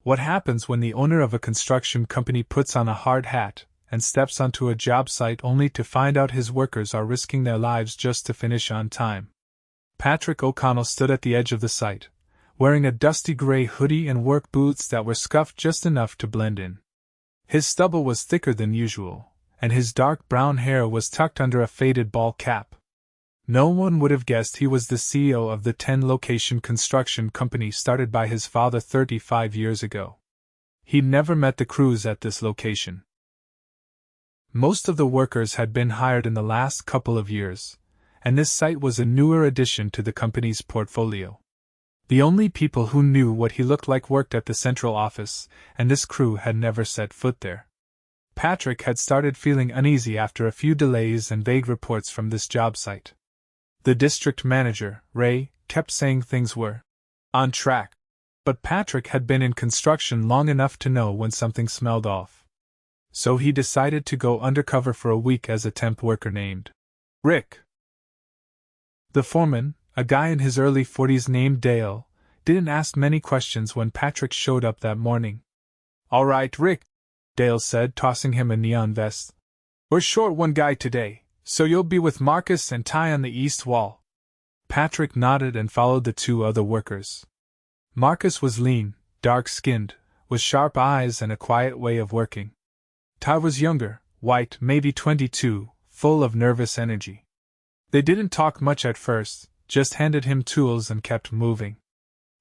What happens when the owner of a construction company puts on a hard hat and steps onto a job site only to find out his workers are risking their lives just to finish on time? Patrick O'Connell stood at the edge of the site, wearing a dusty gray hoodie and work boots that were scuffed just enough to blend in. His stubble was thicker than usual, and his dark brown hair was tucked under a faded ball cap. No one would have guessed he was the CEO of the 10-location construction company started by his father 35 years ago. He'd never met the crews at this location. Most of the workers had been hired in the last couple of years, and this site was a newer addition to the company's portfolio. The only people who knew what he looked like worked at the central office, and this crew had never set foot there. Patrick had started feeling uneasy after a few delays and vague reports from this job site. The district manager, Ray, kept saying things were on track, but Patrick had been in construction long enough to know when something smelled off. So he decided to go undercover for a week as a temp worker named Rick. The foreman, a guy in his early 40s named Dale, didn't ask many questions when Patrick showed up that morning. "All right, Rick," Dale said, tossing him a neon vest. "We're short one guy today, so you'll be with Marcus and Ty on the east wall." Patrick nodded and followed the two other workers. Marcus was lean, dark-skinned, with sharp eyes and a quiet way of working. Ty was younger, white, maybe 22, full of nervous energy. They didn't talk much at first, just handed him tools and kept moving.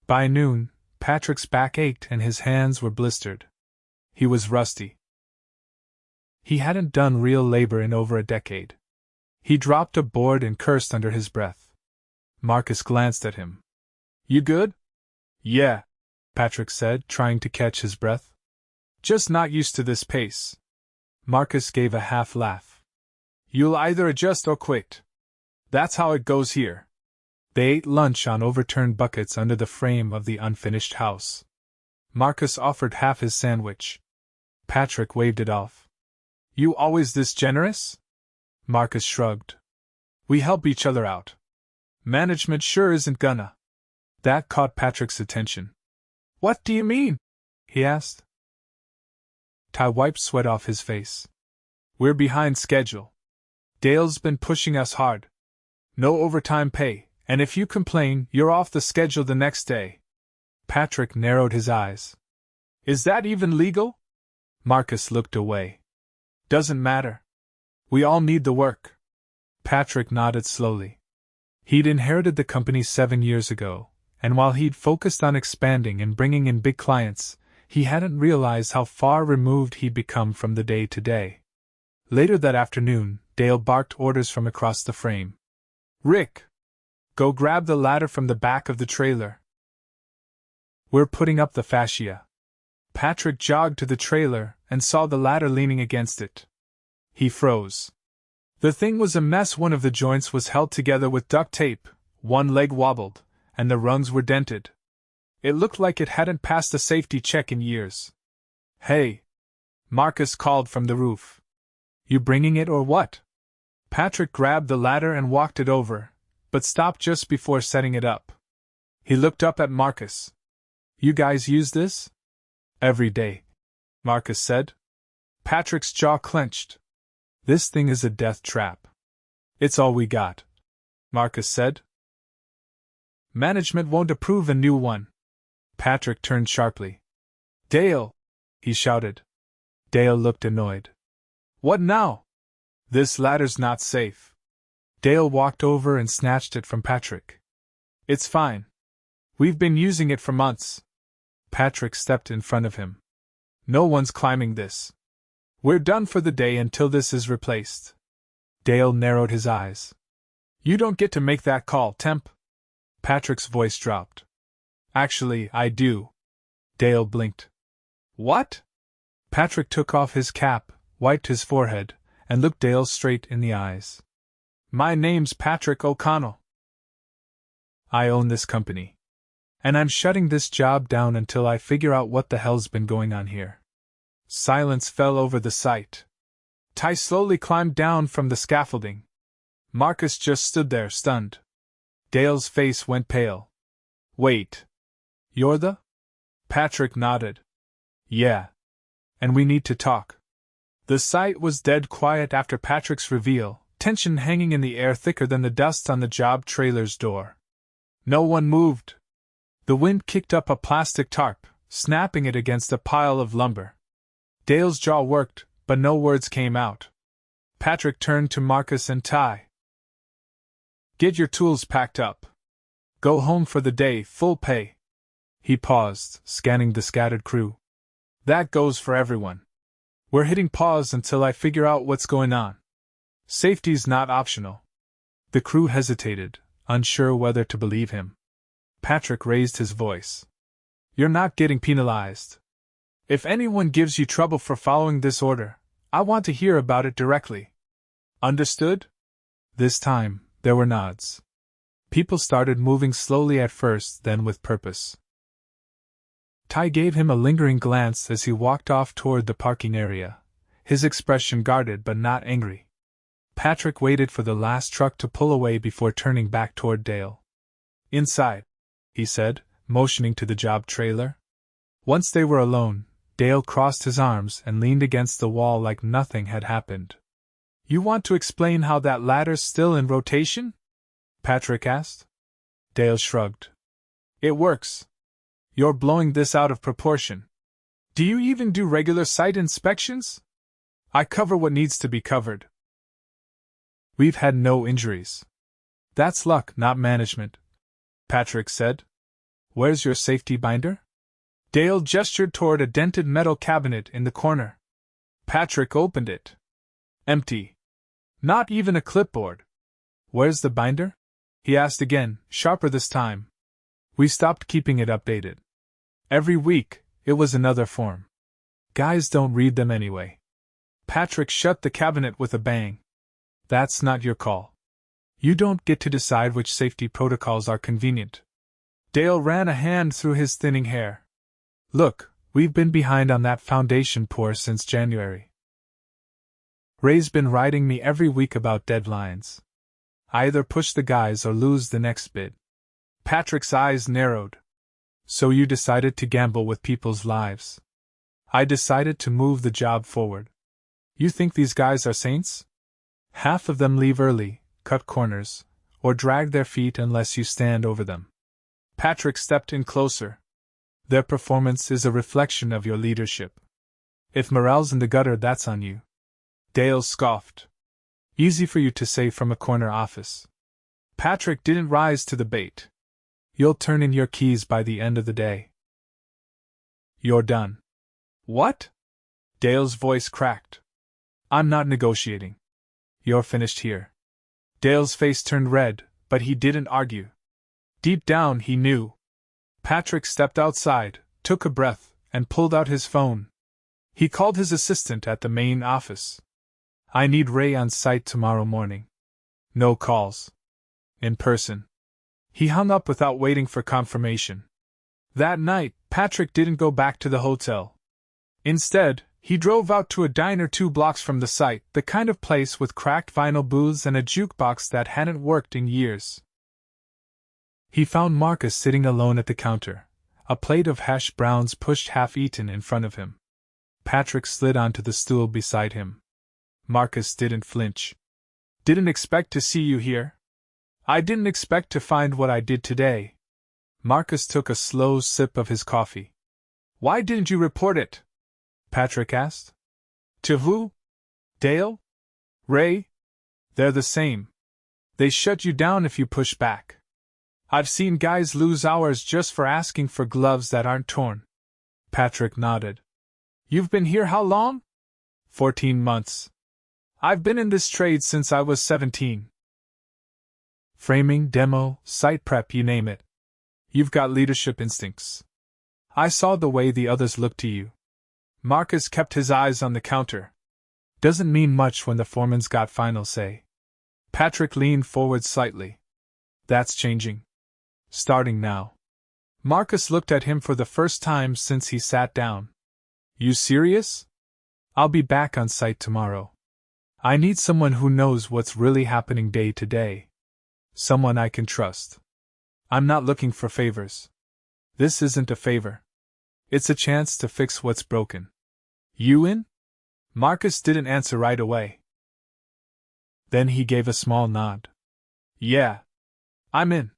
By noon, Patrick's back ached and his hands were blistered. He was rusty. He hadn't done real labor in over a decade. He dropped a board and cursed under his breath. Marcus glanced at him. "You good?" "Yeah," Patrick said, trying to catch his breath. "Just not used to this pace." Marcus gave a half laugh. "You'll either adjust or quit. That's how it goes here." They ate lunch on overturned buckets under the frame of the unfinished house. Marcus offered half his sandwich. Patrick waved it off. "You always this generous?" Marcus shrugged. "We help each other out. Management sure isn't gonna." That caught Patrick's attention. "What do you mean?" he asked. Ty wiped sweat off his face. "We're behind schedule. Dale's been pushing us hard. No overtime pay, and if you complain, you're off the schedule the next day." Patrick narrowed his eyes. "Is that even legal?" Marcus looked away. "Doesn't matter. We all need the work." Patrick nodded slowly. He'd inherited the company 7 years ago, and while he'd focused on expanding and bringing in big clients, he hadn't realized how far removed he'd become from the day-to-day. Later that afternoon, Dale barked orders from across the frame. "Rick! Go grab the ladder from the back of the trailer. We're putting up the fascia." Patrick jogged to the trailer and saw the ladder leaning against it. He froze. The thing was a mess. One of the joints was held together with duct tape, one leg wobbled, and the rungs were dented. It looked like it hadn't passed a safety check in years. "Hey!" Marcus called from the roof. "You bringing it or what?" Patrick grabbed the ladder and walked it over, but stopped just before setting it up. He looked up at Marcus. "You guys use this?" "Every day," Marcus said. Patrick's jaw clenched. "This thing is a death trap." "It's all we got," Marcus said. "Management won't approve a new one." Patrick turned sharply. "Dale!" he shouted. Dale looked annoyed. "What now?" "This ladder's not safe." Dale walked over and snatched it from Patrick. "It's fine. We've been using it for months." Patrick stepped in front of him. "No one's climbing this. We're done for the day until this is replaced." Dale narrowed his eyes. "You don't get to make that call, temp." Patrick's voice dropped. "Actually, I do." Dale blinked. "What?" Patrick took off his cap, wiped his forehead, and looked Dale straight in the eyes. "My name's Patrick O'Connell. I own this company. And I'm shutting this job down until I figure out what the hell's been going on here." Silence fell over the site. Ty slowly climbed down from the scaffolding. Marcus just stood there, stunned. Dale's face went pale. "Wait. You're the?" Patrick nodded. Yeah. And we need to talk. The site was dead quiet after Patrick's reveal, tension hanging in the air thicker than the dust on the job trailer's door. No one moved. The wind kicked up a plastic tarp, snapping it against a pile of lumber. Dale's jaw worked, but no words came out. Patrick turned to Marcus and Ty. Get your tools packed up. Go home for the day, full pay. He paused, scanning the scattered crew. That goes for everyone. We're hitting pause until I figure out what's going on. Safety's not optional. The crew hesitated, unsure whether to believe him. Patrick raised his voice. You're not getting penalized. If anyone gives you trouble for following this order, I want to hear about it directly. Understood? This time, there were nods. People started moving slowly at first, then with purpose. Ty gave him a lingering glance as he walked off toward the parking area, his expression guarded but not angry. Patrick waited for the last truck to pull away before turning back toward Dale. Inside, he said, motioning to the job trailer. Once they were alone, Dale crossed his arms and leaned against the wall like nothing had happened. You want to explain how that ladder's still in rotation? Patrick asked. Dale shrugged. It works. You're blowing this out of proportion. Do you even do regular site inspections? I cover what needs to be covered. We've had no injuries. That's luck, not management, Patrick said. Where's your safety binder? Dale gestured toward a dented metal cabinet in the corner. Patrick opened it. Empty. Not even a clipboard. Where's the binder? He asked again, sharper this time. We stopped keeping it updated. Every week, it was another form. Guys don't read them anyway. Patrick shut the cabinet with a bang. That's not your call. You don't get to decide which safety protocols are convenient. Dale ran a hand through his thinning hair. Look, we've been behind on that foundation pour since January. Ray's been writing me every week about deadlines. I either push the guys or lose the next bid. Patrick's eyes narrowed. So you decided to gamble with people's lives. I decided to move the job forward. You think these guys are saints? Half of them leave early, cut corners, or drag their feet unless you stand over them. Patrick stepped in closer. Their performance is a reflection of your leadership. If morale's in the gutter, that's on you. Dale scoffed. Easy for you to say from a corner office. Patrick didn't rise to the bait. You'll turn in your keys by the end of the day. You're done. What? Dale's voice cracked. I'm not negotiating. You're finished here. Dale's face turned red, but he didn't argue. Deep down he knew. Patrick stepped outside, took a breath, and pulled out his phone. He called his assistant at the main office. I need Ray on site tomorrow morning. No calls. In person. He hung up without waiting for confirmation. That night, Patrick didn't go back to the hotel. Instead, he drove out to a diner 2 blocks from the site, the kind of place with cracked vinyl booths and a jukebox that hadn't worked in years. He found Marcus sitting alone at the counter, a plate of hash browns pushed half-eaten in front of him. Patrick slid onto the stool beside him. Marcus didn't flinch. Didn't expect to see you here. I didn't expect to find what I did today. Marcus took a slow sip of his coffee. Why didn't you report it? Patrick asked. To who? Dale? Ray? They're the same. They shut you down if you push back. I've seen guys lose hours just for asking for gloves that aren't torn. Patrick nodded. You've been here how long? 14 months. I've been in this trade since I was 17. Framing, demo, site prep, you name it. You've got leadership instincts. I saw the way the others looked to you. Marcus kept his eyes on the counter. Doesn't mean much when the foreman's got final say. Patrick leaned forward slightly. That's changing. Starting now. Marcus looked at him for the first time since he sat down. You serious? I'll be back on site tomorrow. I need someone who knows what's really happening day to day. Someone I can trust. I'm not looking for favors. This isn't a favor. It's a chance to fix what's broken. You in? Marcus didn't answer right away. Then he gave a small nod. Yeah. I'm in.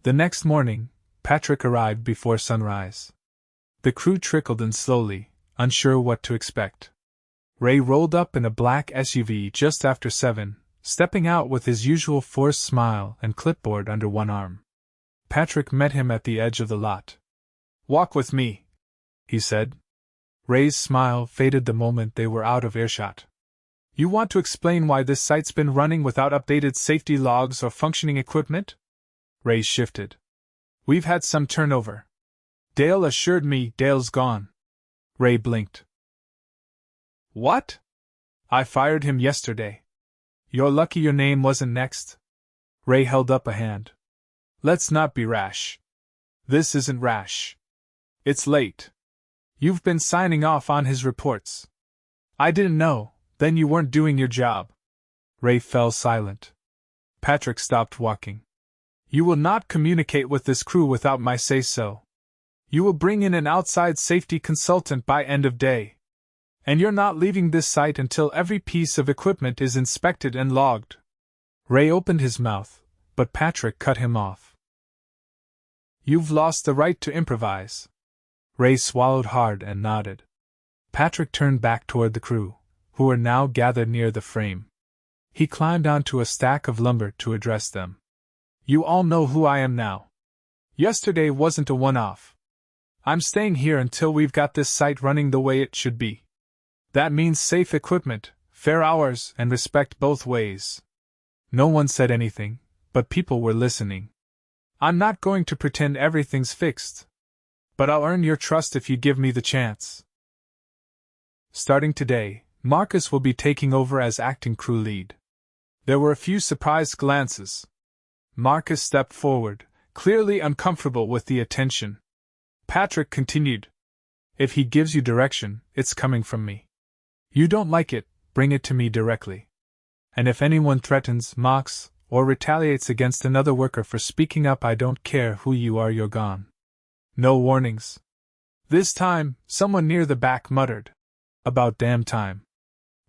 The next morning, Patrick arrived before sunrise. The crew trickled in slowly, unsure what to expect. Ray rolled up in a black SUV just after 7, stepping out with his usual forced smile and clipboard under one arm. Patrick met him at the edge of the lot. Walk with me, he said. Ray's smile faded the moment they were out of earshot. You want to explain why this site's been running without updated safety logs or functioning equipment? Ray shifted. We've had some turnover. Dale assured me Dale's gone. Ray blinked. What? I fired him yesterday. You're lucky your name wasn't next. Ray held up a hand. Let's not be rash. This isn't rash. It's late. You've been signing off on his reports. I didn't know, then you weren't doing your job. Ray fell silent. Patrick stopped walking. You will not communicate with this crew without my say-so. You will bring in an outside safety consultant by end of day. And you're not leaving this site until every piece of equipment is inspected and logged. Ray opened his mouth, but Patrick cut him off. You've lost the right to improvise. Ray swallowed hard and nodded. Patrick turned back toward the crew, who were now gathered near the frame. He climbed onto a stack of lumber to address them. You all know who I am now. Yesterday wasn't a one-off. I'm staying here until we've got this site running the way it should be. That means safe equipment, fair hours, and respect both ways. No one said anything, but people were listening. I'm not going to pretend everything's fixed. But I'll earn your trust if you give me the chance. Starting today, Marcus will be taking over as acting crew lead. There were a few surprised glances. Marcus stepped forward, clearly uncomfortable with the attention. Patrick continued. If he gives you direction, it's coming from me. You don't like it, bring it to me directly. And if anyone threatens, mocks, or retaliates against another worker for speaking up, I don't care who you are, you're gone. No warnings. This time, someone near the back muttered. About damn time.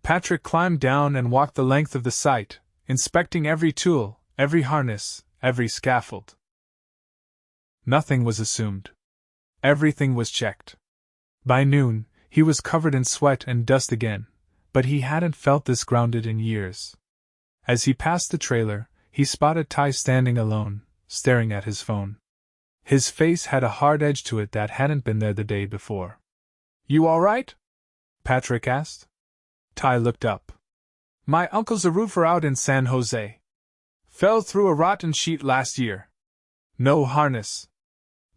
Patrick climbed down and walked the length of the site, inspecting every tool, every harness, every scaffold. Nothing was assumed. Everything was checked. By noon, he was covered in sweat and dust again, but he hadn't felt this grounded in years. As he passed the trailer, he spotted Ty standing alone, staring at his phone. His face had a hard edge to it that hadn't been there the day before. You all right? Patrick asked. Ty looked up. My uncle's a roofer out in San Jose. Fell through a rotten sheet last year. No harness.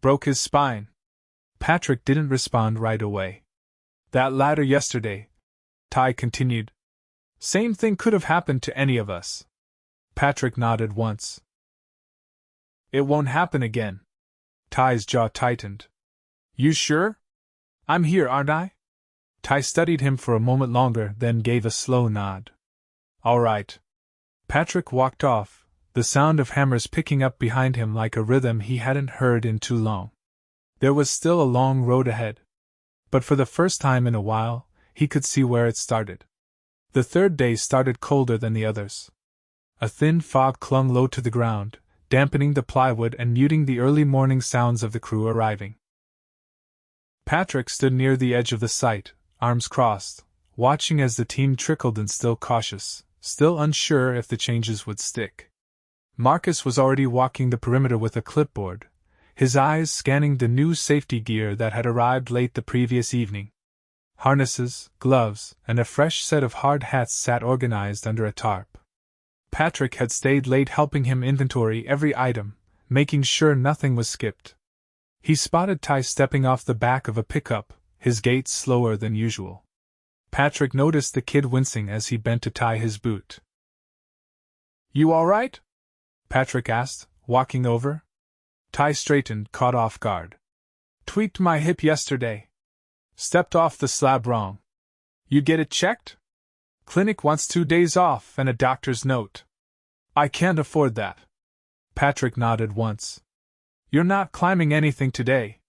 Broke his spine. Patrick didn't respond right away. That ladder yesterday, Ty continued. Same thing could have happened to any of us. Patrick nodded once. It won't happen again. Ty's jaw tightened. You sure? I'm here, aren't I? Ty studied him for a moment longer, then gave a slow nod. All right. Patrick walked off, the sound of hammers picking up behind him like a rhythm he hadn't heard in too long. There was still a long road ahead. But for the first time in a while, he could see where it started. The third day started colder than the others. A thin fog clung low to the ground, dampening the plywood and muting the early morning sounds of the crew arriving. Patrick stood near the edge of the site, arms crossed, watching as the team trickled in, still cautious, still unsure if the changes would stick. Marcus was already walking the perimeter with a clipboard, his eyes scanning the new safety gear that had arrived late the previous evening. Harnesses, gloves, and a fresh set of hard hats sat organized under a tarp. Patrick had stayed late helping him inventory every item, making sure nothing was skipped. He spotted Ty stepping off the back of a pickup, his gait slower than usual. Patrick noticed the kid wincing as he bent to tie his boot. You all right? Patrick asked, walking over. Ty straightened, caught off guard. Tweaked my hip yesterday. Stepped off the slab wrong. You get it checked? Clinic wants 2 days off and a doctor's note. I can't afford that. Patrick nodded once. You're not climbing anything today.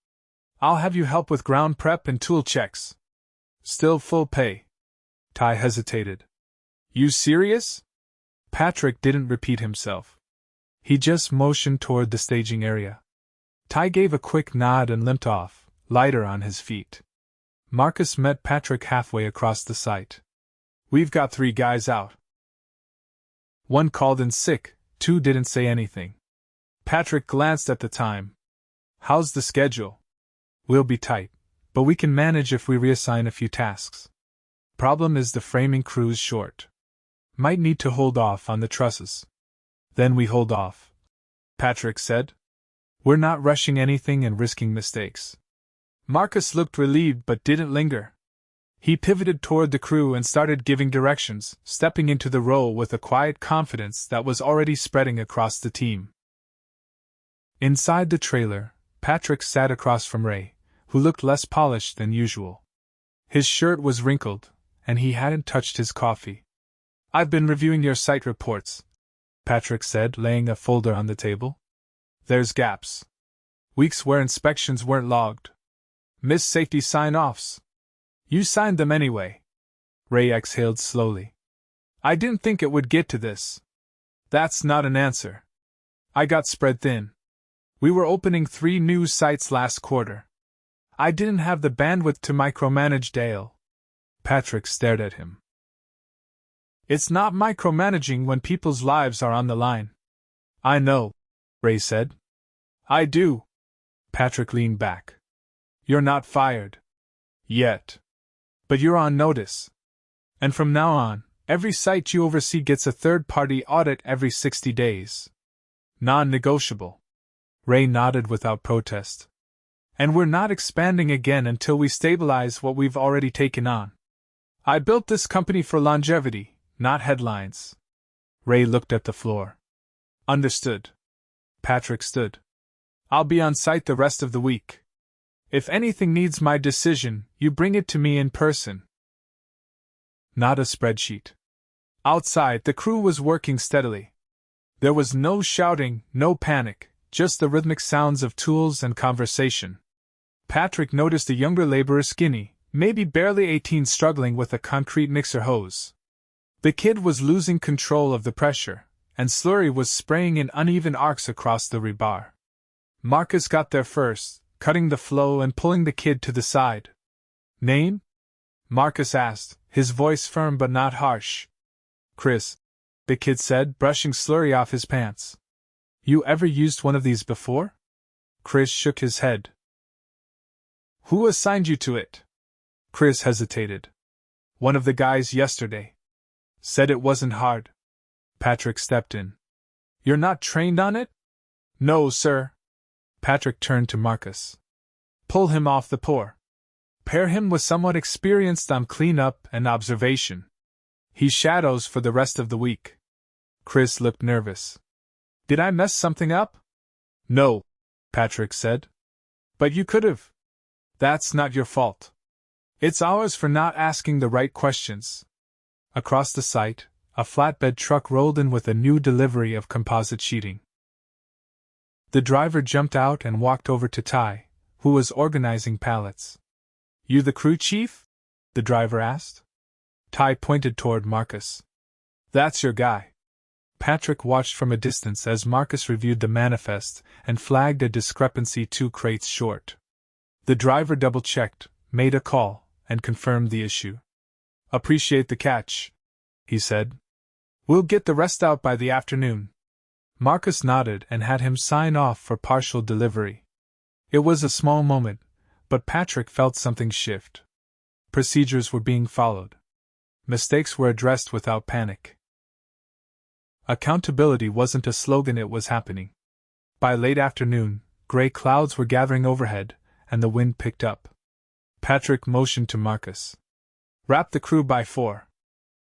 I'll have you help with ground prep and tool checks. Still full pay. Ty hesitated. You serious? Patrick didn't repeat himself. He just motioned toward the staging area. Ty gave a quick nod and limped off, lighter on his feet. Marcus met Patrick halfway across the site. We've got 3 guys out. 1 called in sick, 2 didn't say anything. Patrick glanced at the time. How's the schedule? We'll be tight, but we can manage if we reassign a few tasks. Problem is the framing crew's short. Might need to hold off on the trusses. Then we hold off, Patrick said. We're not rushing anything and risking mistakes. Marcus looked relieved but didn't linger. He pivoted toward the crew and started giving directions, stepping into the role with a quiet confidence that was already spreading across the team. Inside the trailer, Patrick sat across from Ray, who looked less polished than usual. His shirt was wrinkled, and he hadn't touched his coffee. I've been reviewing your site reports, Patrick said, laying a folder on the table. There's gaps. Weeks where inspections weren't logged. Missed safety sign-offs. You signed them anyway. Ray exhaled slowly. I didn't think it would get to this. That's not an answer. I got spread thin. We were opening 3 new sites last quarter. I didn't have the bandwidth to micromanage Dale. Patrick stared at him. It's not micromanaging when people's lives are on the line. I know, Ray said. I do. Patrick leaned back. You're not fired. Yet. But you're on notice. And from now on, every site you oversee gets a third-party audit every 60 days. Non-negotiable. Ray nodded without protest. And we're not expanding again until we stabilize what we've already taken on. I built this company for longevity, not headlines. Ray looked at the floor. Understood. Patrick stood. I'll be on site the rest of the week. If anything needs my decision, you bring it to me in person. Not a spreadsheet. Outside, the crew was working steadily. There was no shouting, no panic, just the rhythmic sounds of tools and conversation. Patrick noticed a younger laborer, skinny, maybe barely 18, struggling with a concrete mixer hose. The kid was losing control of the pressure, and slurry was spraying in uneven arcs across the rebar. Marcus got there first, cutting the flow and pulling the kid to the side. Name? Marcus asked, his voice firm but not harsh. Chris, the kid said, brushing slurry off his pants. You ever used one of these before? Chris shook his head. Who assigned you to it? Chris hesitated. One of the guys yesterday. Said it wasn't hard. Patrick stepped in. You're not trained on it? No, sir. Patrick turned to Marcus. Pull him off the pour. Pair him with someone experienced on cleanup and observation. He shadows for the rest of the week. Chris looked nervous. Did I mess something up? No, Patrick said. But you could have. That's not your fault. It's ours for not asking the right questions. Across the site, a flatbed truck rolled in with a new delivery of composite sheeting. The driver jumped out and walked over to Ty, who was organizing pallets. You the crew chief? The driver asked. Ty pointed toward Marcus. That's your guy. Patrick watched from a distance as Marcus reviewed the manifest and flagged a discrepancy 2 crates short. The driver double-checked, made a call, and confirmed the issue. Appreciate the catch, he said. We'll get the rest out by the afternoon. Marcus nodded and had him sign off for partial delivery. It was a small moment, but Patrick felt something shift. Procedures were being followed. Mistakes were addressed without panic. Accountability wasn't a slogan, it was happening. By late afternoon, gray clouds were gathering overhead, and the wind picked up. Patrick motioned to Marcus. Wrap the crew by 4.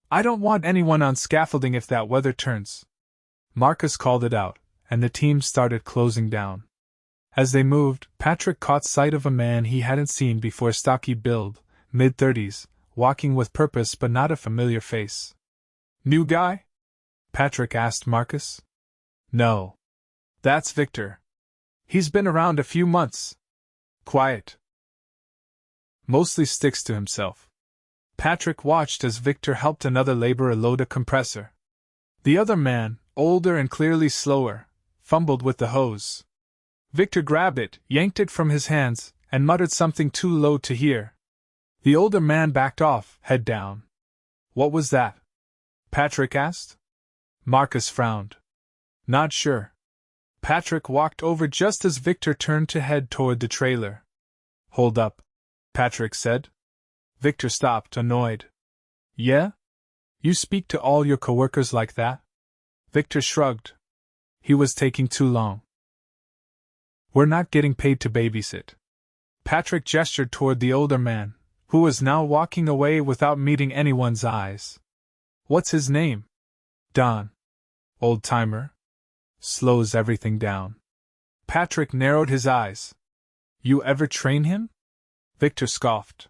I don't want anyone on scaffolding if that weather turns. Marcus called it out, and the team started closing down. As they moved, Patrick caught sight of a man he hadn't seen before, stocky build, mid-30s, walking with purpose but not a familiar face. New guy? Patrick asked Marcus. No. That's Victor. He's been around a few months. Quiet. Mostly sticks to himself. Patrick watched as Victor helped another laborer load a compressor. The other man, older and clearly slower, fumbled with the hose. Victor grabbed it, yanked it from his hands, and muttered something too low to hear. The older man backed off, head down. What was that? Patrick asked. Marcus frowned. Not sure. Patrick walked over just as Victor turned to head toward the trailer. Hold up, Patrick said. Victor stopped, annoyed. Yeah? You speak to all your coworkers like that? Victor shrugged. He was taking too long. We're not getting paid to babysit. Patrick gestured toward the older man, who was now walking away without meeting anyone's eyes. What's his name? Don. Old-timer. Slows everything down. Patrick narrowed his eyes. You ever train him? Victor scoffed.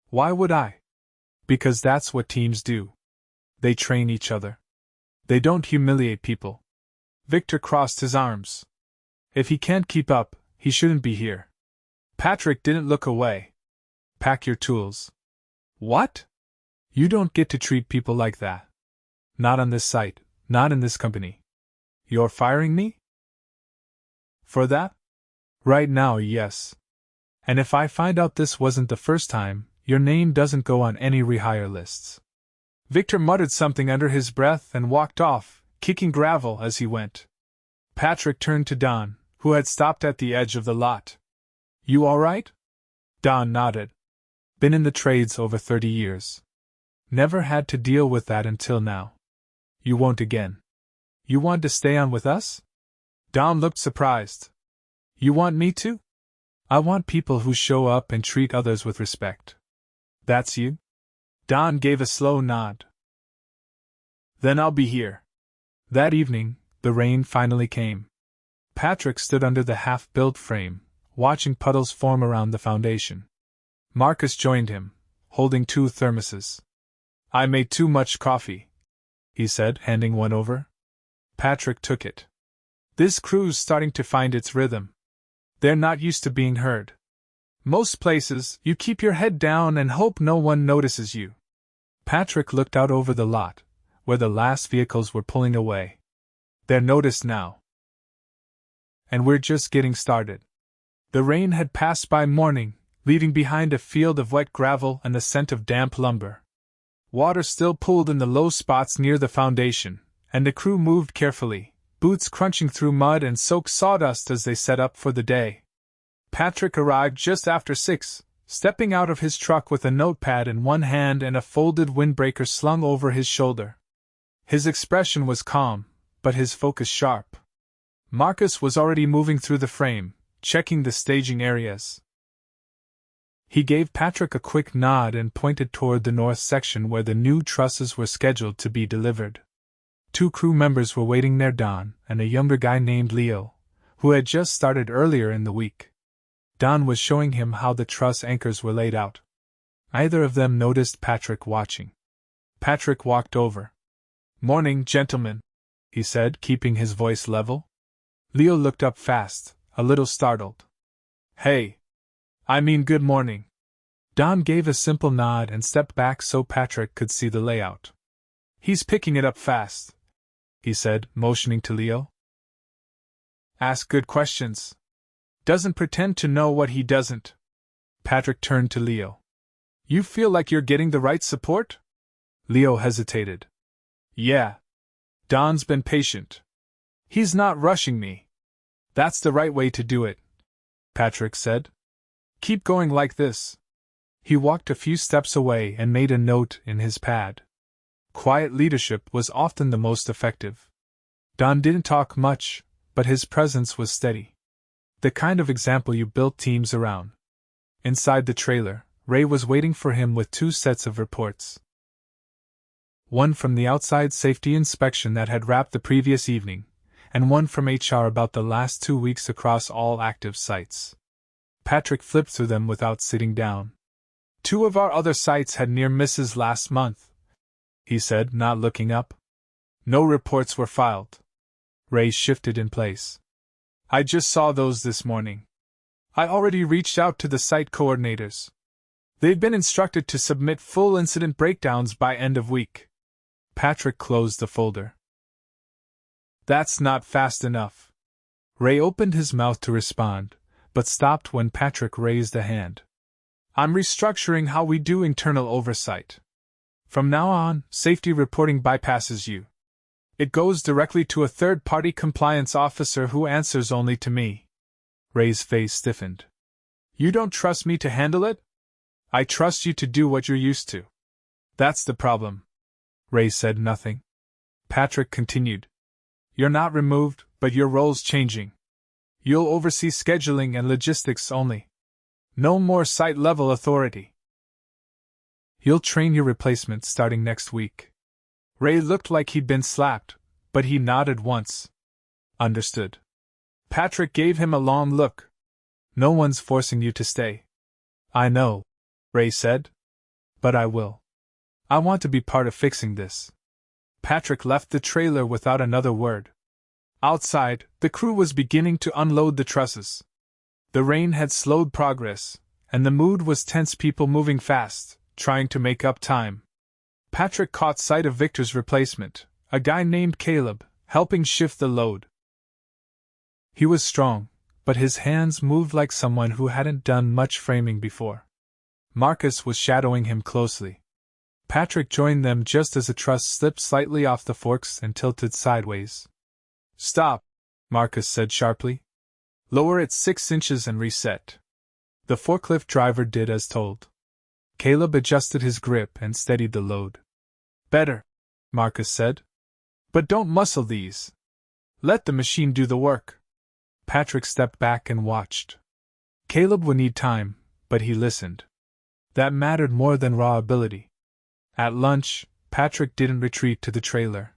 Why would I? Because that's what teams do. They train each other. They don't humiliate people. Victor crossed his arms. If he can't keep up, he shouldn't be here. Patrick didn't look away. Pack your tools. What? You don't get to treat people like that. Not on this site, not in this company. You're firing me? For that? Right now, yes. And if I find out this wasn't the first time, your name doesn't go on any rehire lists. Victor muttered something under his breath and walked off, kicking gravel as he went. Patrick turned to Don, who had stopped at the edge of the lot. You all right? Don nodded. Been in the trades over 30 years. Never had to deal with that until now. You won't again. You want to stay on with us? Don looked surprised. You want me to? I want people who show up and treat others with respect. That's you? Don gave a slow nod. Then I'll be here. That evening, the rain finally came. Patrick stood under the half-built frame, watching puddles form around the foundation. Marcus joined him, holding 2 thermoses. I made too much coffee, he said, handing one over. Patrick took it. This crew's starting to find its rhythm. They're not used to being heard. Most places, you keep your head down and hope no one notices you. Patrick looked out over the lot, where the last vehicles were pulling away. They're noticed now. And we're just getting started. The rain had passed by morning, leaving behind a field of wet gravel and the scent of damp lumber. Water still pooled in the low spots near the foundation, and the crew moved carefully, boots crunching through mud and soaked sawdust as they set up for the day. Patrick arrived just after 6, stepping out of his truck with a notepad in one hand and a folded windbreaker slung over his shoulder. His expression was calm, but his focus sharp. Marcus was already moving through the frame, checking the staging areas. He gave Patrick a quick nod and pointed toward the north section where the new trusses were scheduled to be delivered. 2 crew members were waiting near Don and a younger guy named Leo, who had just started earlier in the week. Don was showing him how the truss anchors were laid out. Neither of them noticed Patrick watching. Patrick walked over. Morning, gentlemen, he said, keeping his voice level. Leo looked up fast, a little startled. Hey. I mean good morning. Don gave a simple nod and stepped back so Patrick could see the layout. He's picking it up fast, he said, motioning to Leo. Ask good questions. Doesn't pretend to know what he doesn't. Patrick turned to Leo. You feel like you're getting the right support? Leo hesitated. Yeah. Don's been patient. He's not rushing me. That's the right way to do it, Patrick said. Keep going like this. He walked a few steps away and made a note in his pad. Quiet leadership was often the most effective. Don didn't talk much, but his presence was steady. The kind of example you built teams around. Inside the trailer, Ray was waiting for him with 2 sets of reports. One from the outside safety inspection that had wrapped the previous evening, and one from HR about the last 2 weeks across all active sites. Patrick flipped through them without sitting down. 2 of our other sites had near misses last month, he said, not looking up. No reports were filed. Ray shifted in place. I just saw those this morning. I already reached out to the site coordinators. They've been instructed to submit full incident breakdowns by end of week. Patrick closed the folder. That's not fast enough. Ray opened his mouth to respond, but stopped when Patrick raised a hand. I'm restructuring how we do internal oversight. From now on, safety reporting bypasses you. It goes directly to a third-party compliance officer who answers only to me. Ray's face stiffened. You don't trust me to handle it? I trust you to do what you're used to. That's the problem. Ray said nothing. Patrick continued. You're not removed, but your role's changing. You'll oversee scheduling and logistics only. No more site-level authority. You'll train your replacement starting next week. Ray looked like he'd been slapped, but he nodded once. Understood. Patrick gave him a long look. No one's forcing you to stay. I know, Ray said. But I will. I want to be part of fixing this. Patrick left the trailer without another word. Outside, the crew was beginning to unload the trusses. The rain had slowed progress, and the mood was tense, people moving fast, trying to make up time. Patrick caught sight of Victor's replacement, a guy named Caleb, helping shift the load. He was strong, but his hands moved like someone who hadn't done much framing before. Marcus was shadowing him closely. Patrick joined them just as a truss slipped slightly off the forks and tilted sideways. Stop, Marcus said sharply. Lower it 6 inches and reset. The forklift driver did as told. Caleb adjusted his grip and steadied the load. Better, Marcus said. But don't muscle these. Let the machine do the work. Patrick stepped back and watched. Caleb would need time, but he listened. That mattered more than raw ability. At lunch, Patrick didn't retreat to the trailer.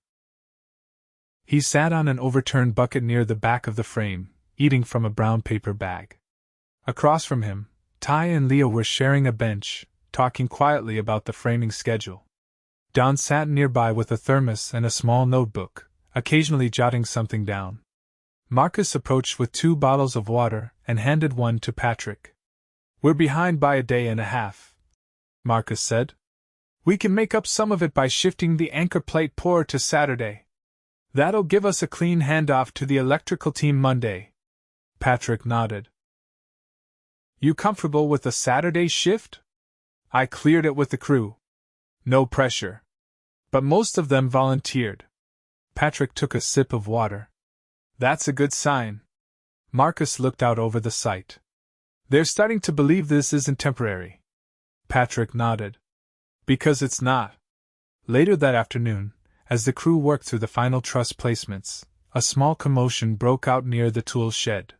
He sat on an overturned bucket near the back of the frame, eating from a brown paper bag. Across from him, Ty and Leo were sharing a bench, talking quietly about the framing schedule. Don sat nearby with a thermos and a small notebook, occasionally jotting something down. Marcus approached with 2 bottles of water and handed one to Patrick. We're behind by a day and a half, Marcus said. We can make up some of it by shifting the anchor plate pour to Saturday. That'll give us a clean handoff to the electrical team Monday. Patrick nodded. You comfortable with a Saturday shift? I cleared it with the crew. No pressure. But most of them volunteered. Patrick took a sip of water. That's a good sign. Marcus looked out over the site. They're starting to believe this isn't temporary. Patrick nodded. Because it's not. Later that afternoon, as the crew worked through the final truss placements, a small commotion broke out near the tool shed.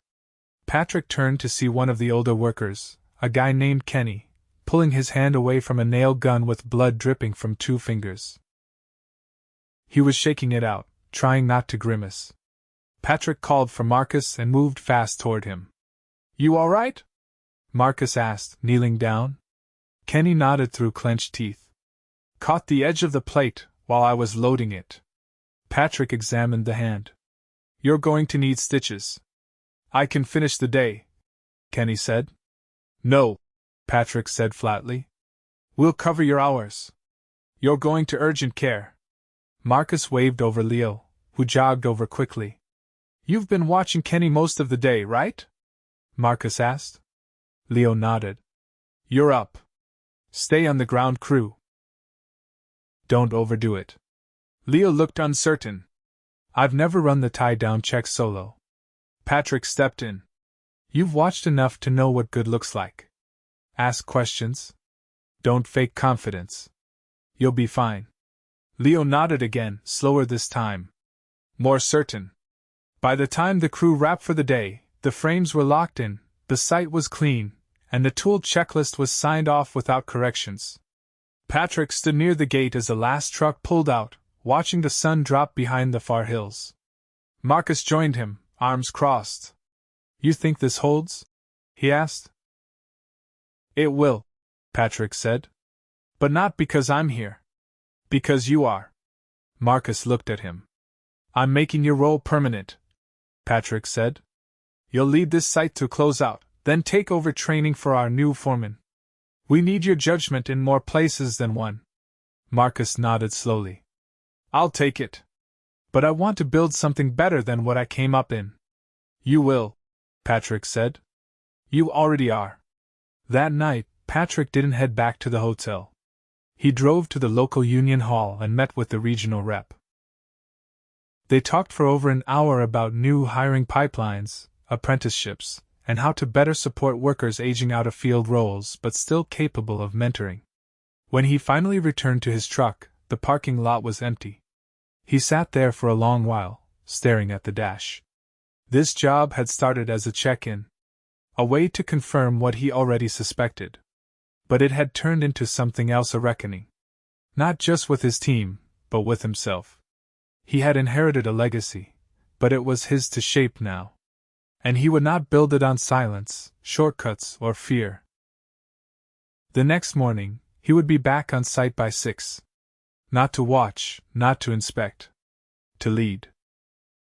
Patrick turned to see one of the older workers, a guy named Kenny, pulling his hand away from a nail gun with blood dripping from 2 fingers. He was shaking it out, trying not to grimace. Patrick called for Marcus and moved fast toward him. You all right? Marcus asked, kneeling down. Kenny nodded through clenched teeth. Caught the edge of the plate while I was loading it. Patrick examined the hand. You're going to need stitches. I can finish the day, Kenny said. No, Patrick said flatly. We'll cover your hours. You're going to urgent care. Marcus waved over Leo, who jogged over quickly. You've been watching Kenny most of the day, right? Marcus asked. Leo nodded. You're up. Stay on the ground crew. Don't overdo it. Leo looked uncertain. I've never run the tie-down check solo. Patrick stepped in. You've watched enough to know what good looks like. Ask questions. Don't fake confidence. You'll be fine. Leo nodded again, slower this time. More certain. By the time the crew wrapped for the day, the frames were locked in, the site was clean, and the tool checklist was signed off without corrections. Patrick stood near the gate as the last truck pulled out, watching the sun drop behind the far hills. Marcus joined him, arms crossed. You think this holds? He asked. It will, Patrick said. But not because I'm here. Because you are. Marcus looked at him. I'm making your role permanent, Patrick said. You'll lead this site to close out, Then take over training for our new foreman. We need your judgment in more places than one. Marcus nodded slowly. I'll take it. But I want to build something better than what I came up in. You will, Patrick said. You already are. That night, Patrick didn't head back to the hotel. He drove to the local union hall and met with the regional rep. They talked for over an hour about new hiring pipelines, apprenticeships, and how to better support workers aging out of field roles but still capable of mentoring. When he finally returned to his truck, the parking lot was empty. He sat there for a long while, staring at the dash. This job had started as a check-in, a way to confirm what he already suspected. But it had turned into something else, a reckoning. Not just with his team, but with himself. He had inherited a legacy, but it was his to shape now. And he would not build it on silence, shortcuts, or fear. The next morning, he would be back on site by 6. Not to watch, not to inspect. To lead.